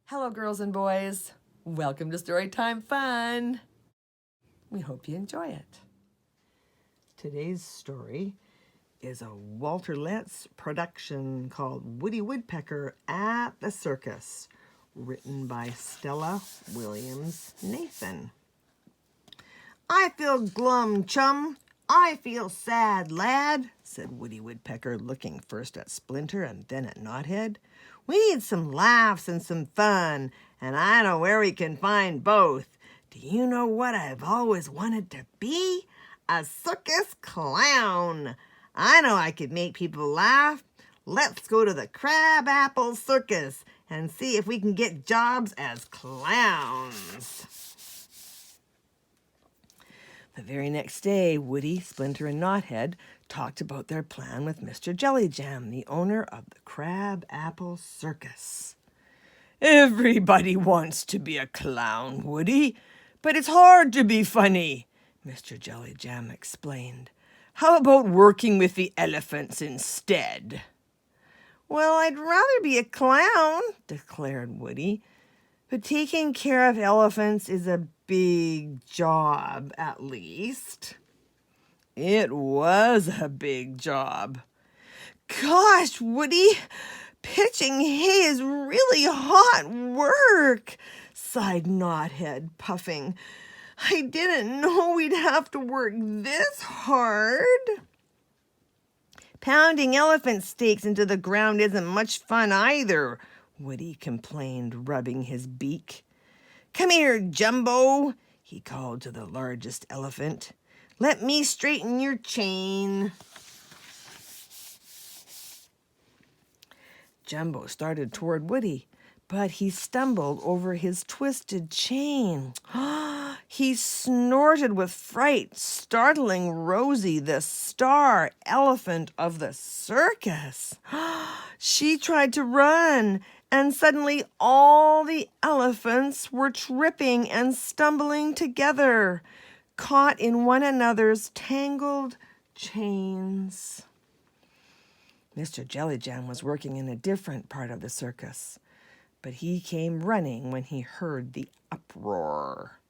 Hello, girls and boys. Welcome to Storytime Fun. We hope you enjoy it. Today's story is a Walter Letts production called Woody Woodpecker at the Circus, written by Stella Williams Nathan. I feel glum, chum. I feel sad, lad, said Woody Woodpecker, looking first at Splinter and then at Knothead. We need some laughs and some fun, and I know where we can find both. Do you know what I've always wanted to be? A circus clown. I know I could make people laugh. Let's go to the Crabapple Circus and see if we can get jobs as clowns. The very next day, Woody, Splinter, and Knothead talked about their plan with Mr. Jellyjam, the owner of the Crabapple Circus. Everybody wants to be a clown, Woody, but it's hard to be funny, Mr. Jellyjam explained. How about working with the elephants instead? Well, I'd rather be a clown, declared Woody. But taking care of elephants is a big job, at least. It was a big job. Gosh, Woody, pitching hay is really hot work, sighed Knothead, puffing. I didn't know we'd have to work this hard. Pounding elephant steaks into the ground isn't much fun either, Woody complained, rubbing his beak. Come here, Jumbo, he called to the largest elephant. Let me straighten your chain. Jumbo started toward Woody, but he stumbled over his twisted chain. He snorted with fright, startling Rosie, the star elephant of the circus. She tried to run, and suddenly all the elephants were tripping and stumbling together, caught in one another's tangled chains. Mr. Jellyjam was working in a different part of the circus, but he came running when he heard the uproar.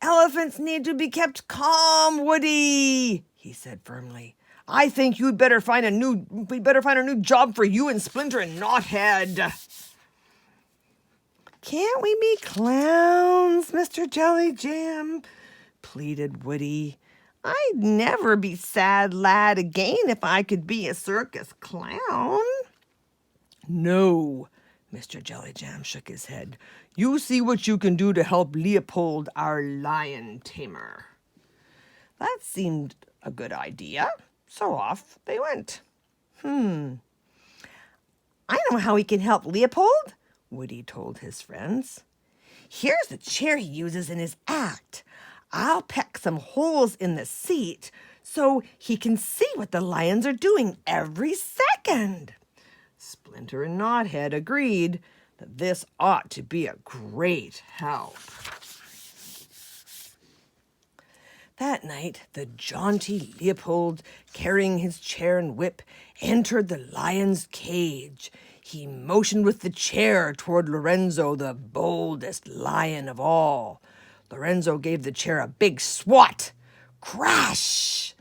Elephants need to be kept calm, Woody, he said firmly. I think we'd better find a new job for you and Splinter and Knothead. Can't we be clowns, Mr. Jellyjam? Pleaded Woody. I'd never be sad lad again if I could be a circus clown. No, Mr. Jellyjam shook his head. You see what you can do to help Leopold, our lion tamer. That seemed a good idea. So off they went. I know how he can help Leopold, Woody told his friends. Here's the chair he uses in his act. I'll peck some holes in the seat so he can see what the lions are doing every second. Splinter and Knothead agreed that this ought to be a great help. That night, the jaunty Leopold, carrying his chair and whip, entered the lion's cage. He motioned with the chair toward Lorenzo, the boldest lion of all. Lorenzo gave the chair a big swat. Crash!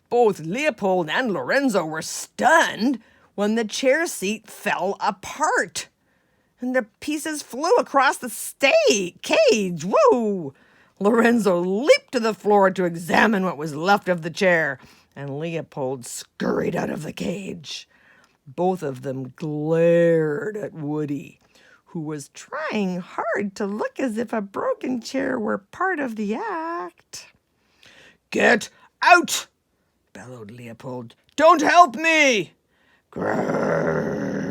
Both Leopold and Lorenzo were stunned when the chair seat fell apart, and the pieces flew across the cage. Whoa! Lorenzo leaped to the floor to examine what was left of the chair, and Leopold scurried out of the cage. Both of them glared at Woody, who was trying hard to look as if a broken chair were part of the act. Get out! Bellowed Leopold. Don't help me! Grrr!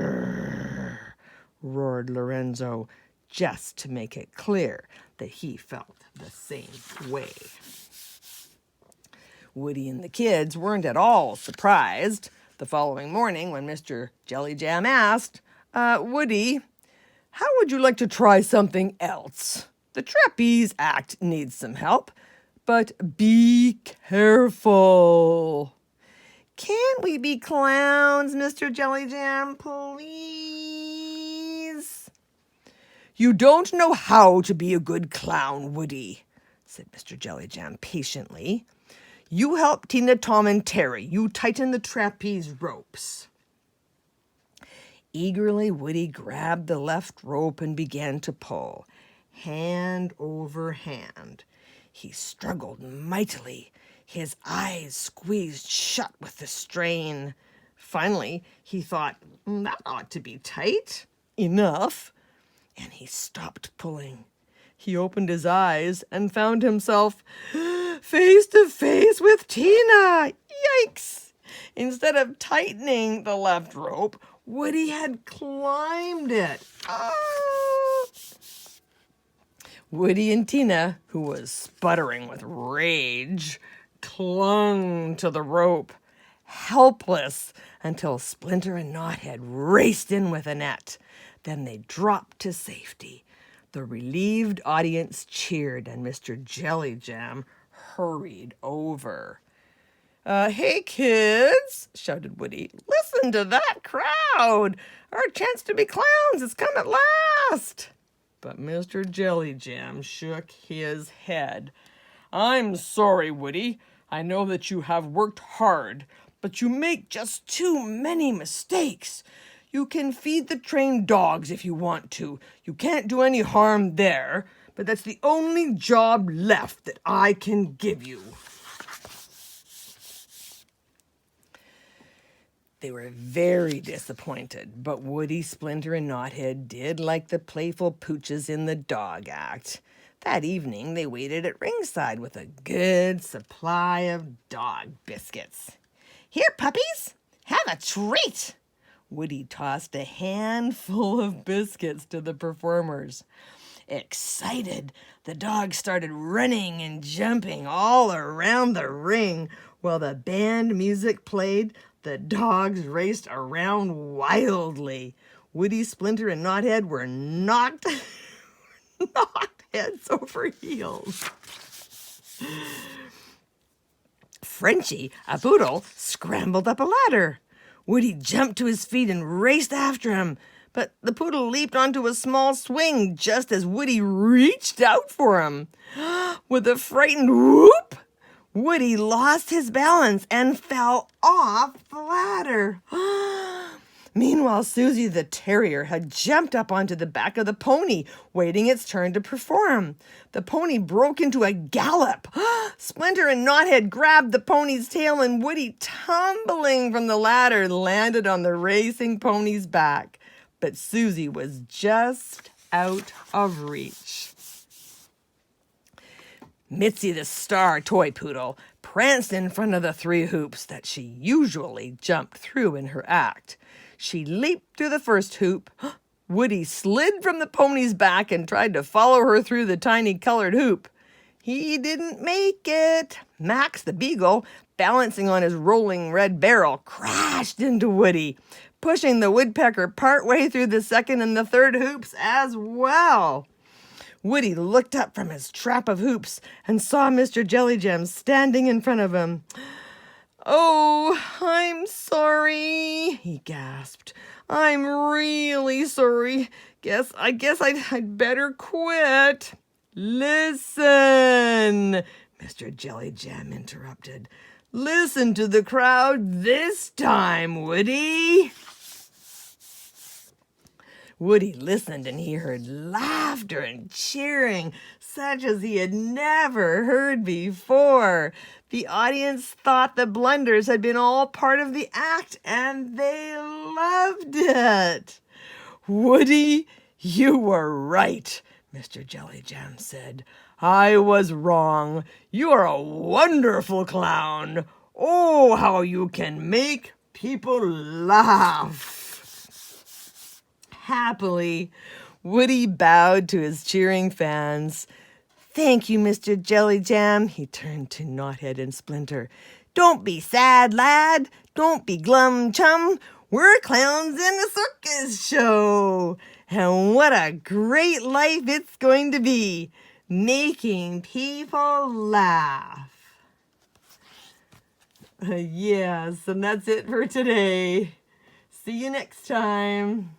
Roared Lorenzo, just to make it clear that he felt the same way. Woody and the kids weren't at all surprised the following morning when Mr. Jellyjam asked, Woody, how would you like to try something else? The trapeze act needs some help, but be careful. Can't we be clowns, Mr. Jellyjam, please? "You don't know how to be a good clown, Woody," said Mr. Jellyjam patiently. "You help Tina, Tom, and Terry. You tighten the trapeze ropes." Eagerly, Woody grabbed the left rope and began to pull, hand over hand. He struggled mightily, his eyes squeezed shut with the strain. Finally, he thought, that ought to be tight enough, and he stopped pulling. He opened his eyes and found himself face to face with Tina. Yikes! Instead of tightening the left rope, Woody had climbed it. Ah! Woody and Tina, who was sputtering with rage, clung to the rope, helpless, until Splinter and Knothead raced in with a net. Then they dropped to safety. The relieved audience cheered, and Mr. Jellyjam hurried over. "Hey, kids," shouted Woody. "Listen to that crowd. Our chance to be clowns has come at last." But Mr. Jellyjam shook his head. "I'm sorry, Woody. I know that you have worked hard, but you make just too many mistakes. You can feed the trained dogs if you want to. You can't do any harm there, but that's the only job left that I can give you." They were very disappointed, but Woody, Splinter, and Knothead did like the playful pooches in the dog act. That evening, they waited at ringside with a good supply of dog biscuits. "Here, puppies, have a treat." Woody tossed a handful of biscuits to the performers. Excited, the dogs started running and jumping all around the ring. While the band music played, the dogs raced around wildly. Woody, Splinter, and Knothead were knocked heads over heels. Frenchie, a poodle, scrambled up a ladder. Woody jumped to his feet and raced after him, but the poodle leaped onto a small swing just as Woody reached out for him. With a frightened whoop, Woody lost his balance and fell off the ladder. Meanwhile, Susie the terrier had jumped up onto the back of the pony, waiting its turn to perform. The pony broke into a gallop. Splinter and Knothead grabbed the pony's tail, and Woody, tumbling from the ladder, landed on the racing pony's back. But Susie was just out of reach. Mitzi the Star toy poodle pranced in front of the 3 hoops that she usually jumped through in her act. She leaped through the first hoop. Woody slid from the pony's back and tried to follow her through the tiny colored hoop. He didn't make it. Max the Beagle, balancing on his rolling red barrel, crashed into Woody, pushing the Woodpecker partway through the second and the third hoops as well. Woody looked up from his trap of hoops and saw Mr. Jellyjam standing in front of him. "Oh, I'm sorry," he gasped. "I'm really sorry. I guess I'd better quit." "Listen," Mr. Jellyjam interrupted. "Listen to the crowd this time, Woody." Woody listened, and he heard laughter and cheering, such as he had never heard before. The audience thought the blunders had been all part of the act, and they loved it. "Woody, you were right," Mr. Jellyjam said. "I was wrong. You are a wonderful clown. Oh, how you can make people laugh." Happily, Woody bowed to his cheering fans. "Thank you, Mr. Jellyjam." He turned to Knothead and Splinter. "Don't be sad, lad. Don't be glum, chum. We're clowns in a circus show. And what a great life it's going to be, making people laugh." Yes, and that's it for today. See you next time.